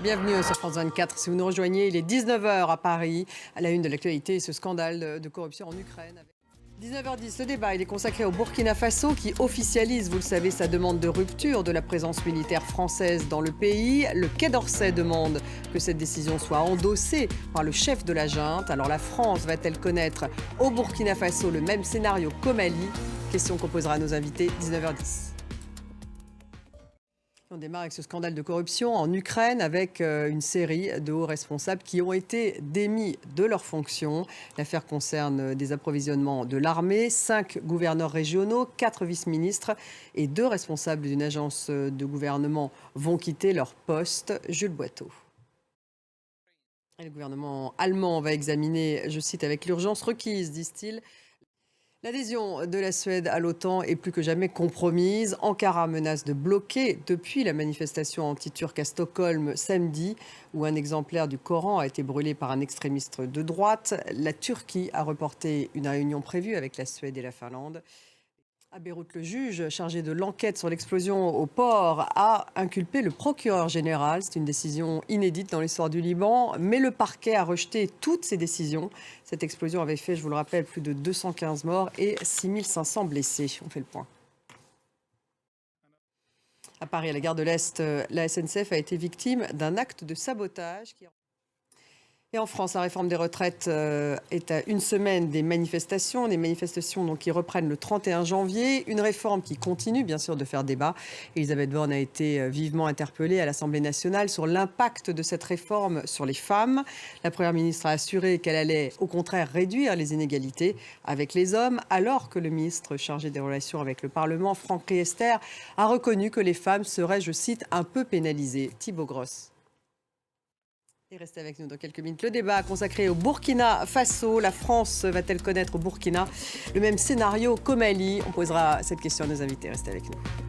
Bienvenue sur France 24. Si vous nous rejoignez, il est 19h à Paris. À la une de l'actualité, ce scandale de corruption en Ukraine. 19h10, le débat il est consacré au Burkina Faso qui officialise, vous le savez, sa demande de rupture de la présence militaire française dans le pays. Le Quai d'Orsay demande que cette décision soit endossée par le chef de la junte. Alors la France va-t-elle connaître au Burkina Faso le même scénario qu'au Mali? Question qu'on posera à nos invités, 19h10. On démarre avec ce scandale de corruption en Ukraine avec une série de hauts responsables qui ont été démis de leurs fonctions. L'affaire concerne des approvisionnements de l'armée, 5 gouverneurs régionaux, 4 vice-ministres et 2 responsables d'une agence de gouvernement vont quitter leur poste. Jules Boiteau. Et le gouvernement allemand va examiner, je cite, avec l'urgence requise, disent-ils. L'adhésion de la Suède à l'OTAN est plus que jamais compromise. Ankara menace de bloquer depuis la manifestation anti-turque à Stockholm samedi, où un exemplaire du Coran a été brûlé par un extrémiste de droite. La Turquie a reporté une réunion prévue avec la Suède et la Finlande. À Beyrouth, le juge chargé de l'enquête sur l'explosion au port a inculpé le procureur général. C'est une décision inédite dans l'histoire du Liban, mais le parquet a rejeté toutes ces décisions. Cette explosion avait fait, je vous le rappelle, plus de 215 morts et 6500 blessés. On fait le point. À Paris, à la gare de l'Est, la SNCF a été victime d'un acte de sabotage. Et en France, la réforme des retraites est à une semaine des manifestations donc, qui reprennent le 31 janvier. Une réforme qui continue, bien sûr, de faire débat. Elisabeth Borne a été vivement interpellée à l'Assemblée nationale sur l'impact de cette réforme sur les femmes. La Première ministre a assuré qu'elle allait, au contraire, réduire les inégalités avec les hommes, alors que le ministre chargé des relations avec le Parlement, Franck Riester, a reconnu que les femmes seraient, je cite, un peu pénalisées. Thibaut Grosse. Et restez avec nous dans quelques minutes. Le débat consacré au Burkina Faso. La France va-t-elle connaître au Burkina le même scénario qu'au Mali? On posera cette question à nos invités. Restez avec nous.